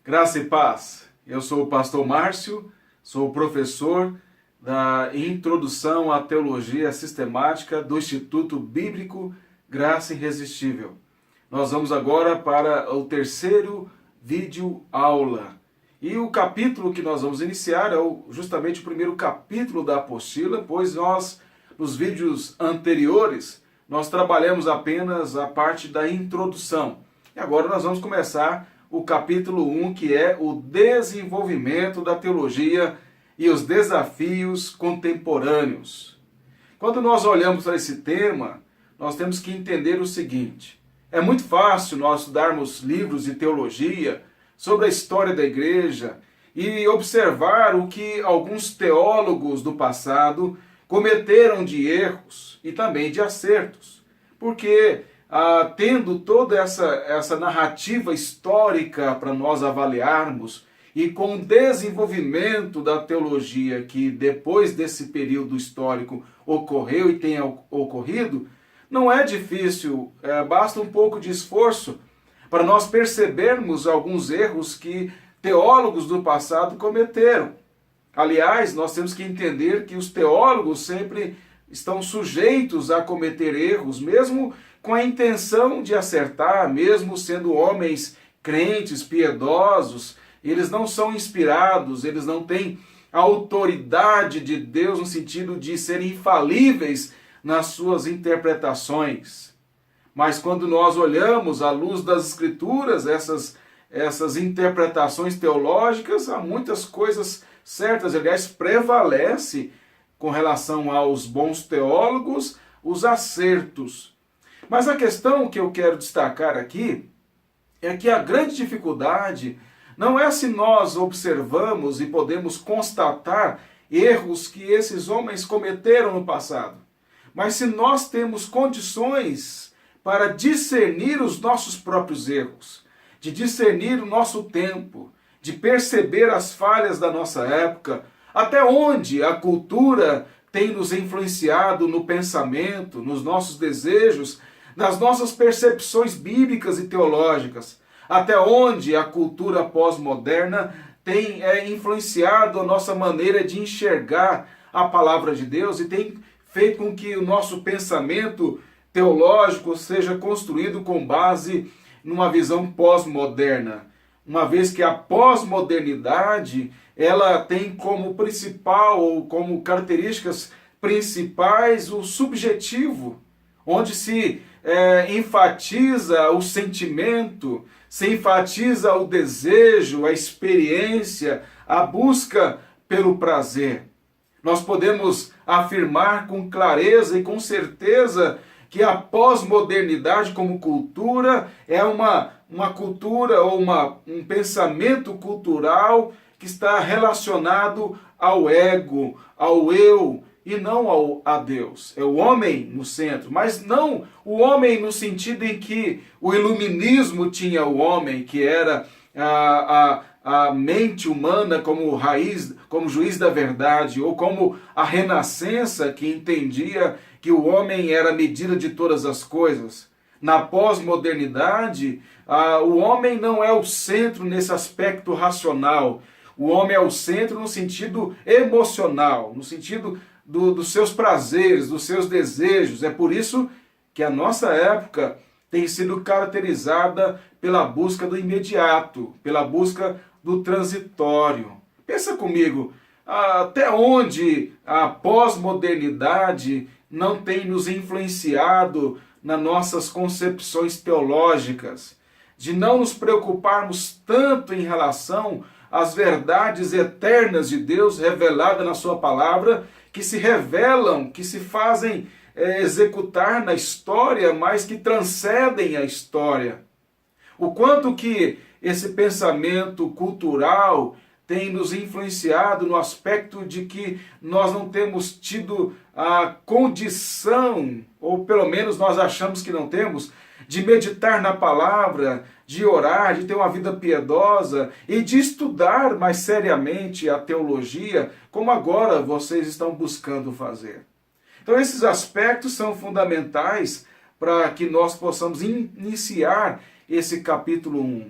Graça e paz. Eu sou o pastor Márcio, sou professor da Introdução à Teologia Sistemática do Instituto Bíblico Graça Irresistível. Nós vamos agora para o terceiro vídeo aula. E o capítulo que nós vamos iniciar é justamente o primeiro capítulo da apostila, pois nós, nos vídeos anteriores, nós trabalhamos apenas a parte da introdução. E agora nós vamos começar o capítulo 1, que é o desenvolvimento da teologia e os desafios contemporâneos. Quando nós olhamos para esse tema, nós temos que entender o seguinte: é muito fácil nós estudarmos livros de teologia sobre a história da igreja e observar o que alguns teólogos do passado cometeram de erros e também de acertos. Porque tendo toda essa narrativa histórica para nós avaliarmos, e com o desenvolvimento da teologia que depois desse período histórico ocorreu e tem ocorrido, não é difícil, basta um pouco de esforço para nós percebermos alguns erros que teólogos do passado cometeram. Aliás, nós temos que entender que os teólogos sempre estão sujeitos a cometer erros, mesmo com a intenção de acertar, mesmo sendo homens crentes, piedosos. Eles não são inspirados, eles não têm a autoridade de Deus no sentido de serem infalíveis nas suas interpretações. Mas quando nós olhamos à luz das Escrituras, essas interpretações teológicas, há muitas coisas certas. Aliás, prevalece com relação aos bons teólogos os acertos. Mas a questão que eu quero destacar aqui é que a grande dificuldade não é se nós observamos e podemos constatar erros que esses homens cometeram no passado, mas se nós temos condições para discernir os nossos próprios erros, de discernir o nosso tempo, de perceber as falhas da nossa época, até onde a cultura tem nos influenciado no pensamento, nos nossos desejos, nas nossas percepções bíblicas e teológicas, até onde a cultura pós-moderna tem influenciado a nossa maneira de enxergar a palavra de Deus e tem feito com que o nosso pensamento teológico seja construído com base numa visão pós-moderna. Uma vez que a pós-modernidade ela tem como principal ou como características principais o subjetivo, onde se enfatiza o sentimento, se enfatiza o desejo, a experiência, a busca pelo prazer. Nós podemos afirmar com clareza e com certeza que a pós-modernidade como cultura é uma cultura ou um pensamento cultural que está relacionado ao ego, ao eu, e não a Deus. É o homem no centro, mas não o homem no sentido em que o iluminismo tinha o homem, que era a mente humana como raiz, como juiz da verdade, ou como a renascença que entendia que o homem era a medida de todas as coisas. Na pós-modernidade, o homem não é o centro nesse aspecto racional. O homem é o centro no sentido emocional, no sentido dos seus prazeres, dos seus desejos. É por isso que a nossa época tem sido caracterizada pela busca do imediato, pela busca do transitório. Pensa comigo, até onde a pós-modernidade não tem nos influenciado nas nossas concepções teológicas, de não nos preocuparmos tanto em relação às verdades eternas de Deus reveladas na sua palavra, que se revelam, que se fazem executar na história, mas que transcendem a história. O quanto que esse pensamento cultural tem nos influenciado no aspecto de que nós não temos tido a condição, ou pelo menos nós achamos que não temos, de meditar na palavra, de orar, de ter uma vida piedosa e de estudar mais seriamente a teologia, como agora vocês estão buscando fazer. Então esses aspectos são fundamentais para que nós possamos iniciar esse capítulo 1.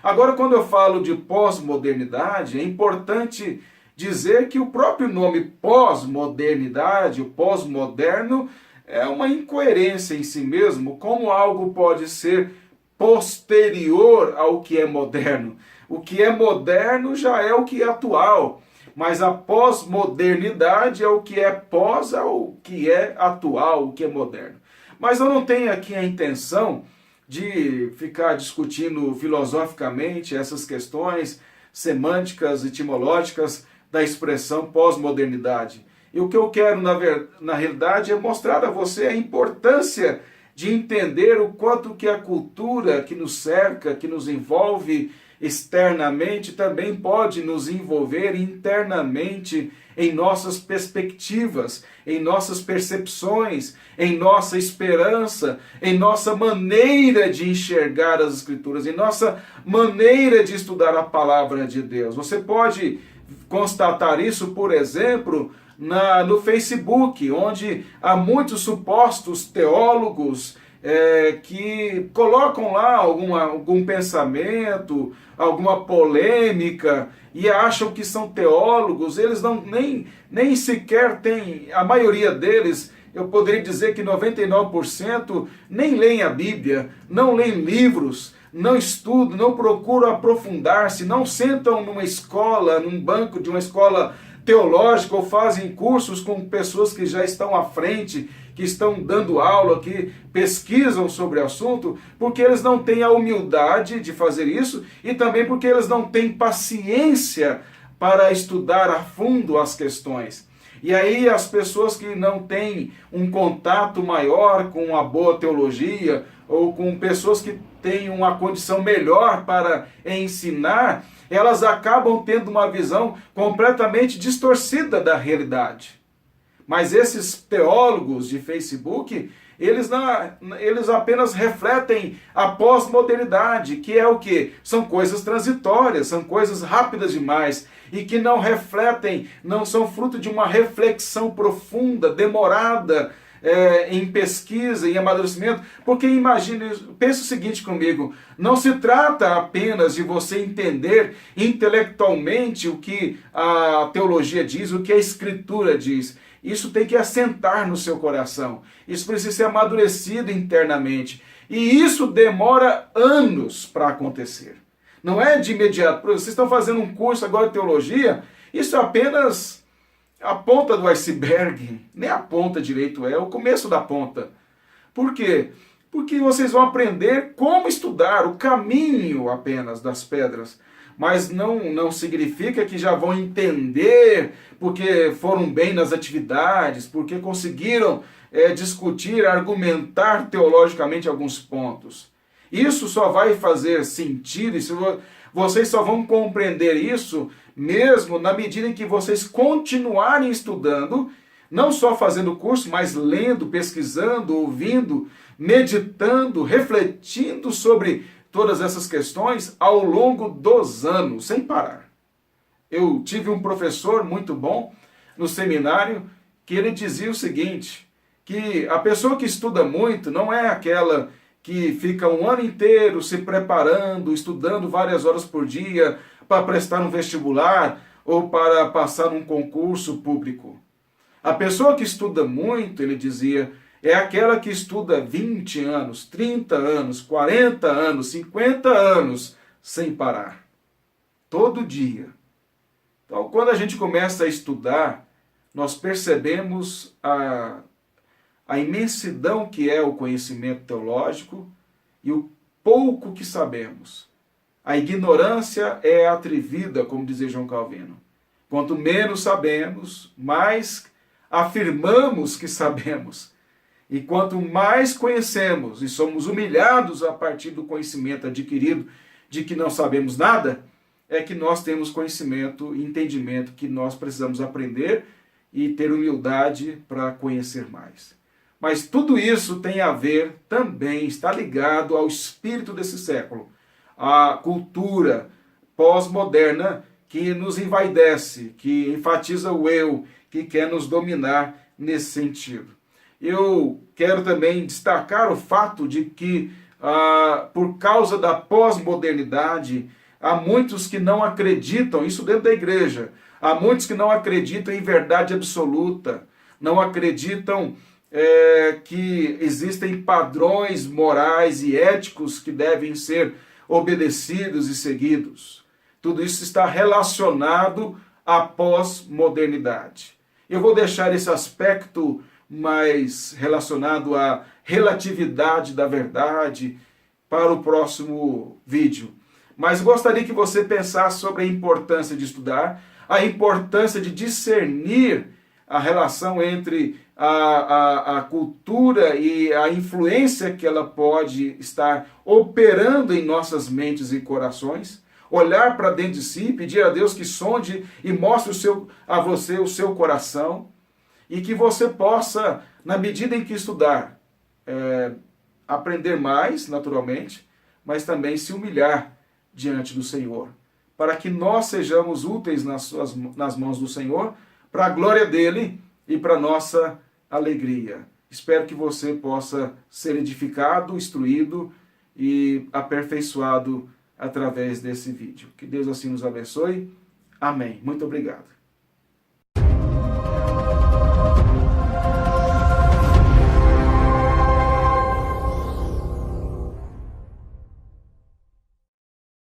Agora, quando eu falo de pós-modernidade, é importante dizer que o próprio nome pós-modernidade, o pós-moderno, é uma incoerência em si mesmo, como algo pode ser posterior ao que é moderno. O que é moderno já é o que é atual, mas a pós-modernidade é o que é pós ao que é atual, o que é moderno. Mas eu não tenho aqui a intenção de ficar discutindo filosoficamente essas questões semânticas, etimológicas da expressão pós-modernidade. E o que eu quero, na realidade, é mostrar a você a importância de entender o quanto que a cultura que nos cerca, que nos envolve externamente, também pode nos envolver internamente em nossas perspectivas, em nossas percepções, em nossa esperança, em nossa maneira de enxergar as Escrituras, em nossa maneira de estudar a palavra de Deus. Você pode constatar isso, por exemplo, no Facebook, onde há muitos supostos teólogos que colocam lá algum pensamento, alguma polêmica, e acham que são teólogos. Eles nem sequer têm, a maioria deles, eu poderia dizer que 99% nem leem a Bíblia, não leem livros, não estudam, não procuram aprofundar-se, não sentam numa escola, num banco de uma escola teológica, ou fazem cursos com pessoas que já estão à frente, que estão dando aula, que pesquisam sobre o assunto, porque eles não têm a humildade de fazer isso e também porque eles não têm paciência para estudar a fundo as questões. E aí as pessoas que não têm um contato maior com a boa teologia, ou com pessoas que têm uma condição melhor para ensinar, elas acabam tendo uma visão completamente distorcida da realidade. Mas esses teólogos de Facebook, eles apenas refletem a pós-modernidade, que é o quê? São coisas transitórias, são coisas rápidas demais, e que não refletem, não são fruto de uma reflexão profunda, demorada, em pesquisa, em amadurecimento. Porque imagine, pense o seguinte comigo, não se trata apenas de você entender intelectualmente o que a teologia diz, o que a Escritura diz. Isso tem que assentar no seu coração. Isso precisa ser amadurecido internamente. E isso demora anos para acontecer. Não é de imediato. Vocês estão fazendo um curso agora de teologia, isso é apenas a ponta do iceberg. Nem a ponta direito, é o começo da ponta. Por quê? Porque vocês vão aprender como estudar, o caminho apenas das pedras. Mas não significa que já vão entender porque foram bem nas atividades, porque conseguiram discutir, argumentar teologicamente alguns pontos. Isso só vai fazer sentido, vocês só vão compreender isso mesmo na medida em que vocês continuarem estudando, não só fazendo curso, mas lendo, pesquisando, ouvindo, meditando, refletindo sobre todas essas questões ao longo dos anos, sem parar. Eu tive um professor muito bom no seminário que ele dizia o seguinte, que a pessoa que estuda muito não é aquela que fica um ano inteiro se preparando, estudando várias horas por dia para prestar um vestibular ou para passar um concurso público. A pessoa que estuda muito, ele dizia, é aquela que estuda 20 anos, 30 anos, 40 anos, 50 anos, sem parar. Todo dia. Então, quando a gente começa a estudar, nós percebemos a imensidão que é o conhecimento teológico e o pouco que sabemos. A ignorância é atrevida, como dizia João Calvino. Quanto menos sabemos, mais afirmamos que sabemos. E quanto mais conhecemos e somos humilhados a partir do conhecimento adquirido de que não sabemos nada, é que nós temos conhecimento e entendimento que nós precisamos aprender e ter humildade para conhecer mais. Mas tudo isso tem a ver também, está ligado ao espírito desse século, à cultura pós-moderna que nos envaidece, que enfatiza o eu, que quer nos dominar nesse sentido. Eu quero também destacar o fato de que, por causa da pós-modernidade, há muitos que não acreditam, isso dentro da igreja, há muitos que não acreditam em verdade absoluta, não acreditam que existem padrões morais e éticos que devem ser obedecidos e seguidos. Tudo isso está relacionado à pós-modernidade. Eu vou deixar esse aspecto mais relacionado à relatividade da verdade para o próximo vídeo. Mas gostaria que você pensasse sobre a importância de estudar, a importância de discernir a relação entre a cultura e a influência que ela pode estar operando em nossas mentes e corações, olhar para dentro de si, pedir a Deus que sonde e mostre a você o seu coração, e que você possa, na medida em que estudar, aprender mais, naturalmente, mas também se humilhar diante do Senhor, para que nós sejamos úteis nas mãos do Senhor, para a glória dele e para a nossa alegria. Espero que você possa ser edificado, instruído e aperfeiçoado através desse vídeo. Que Deus assim nos abençoe. Amém. Muito obrigado.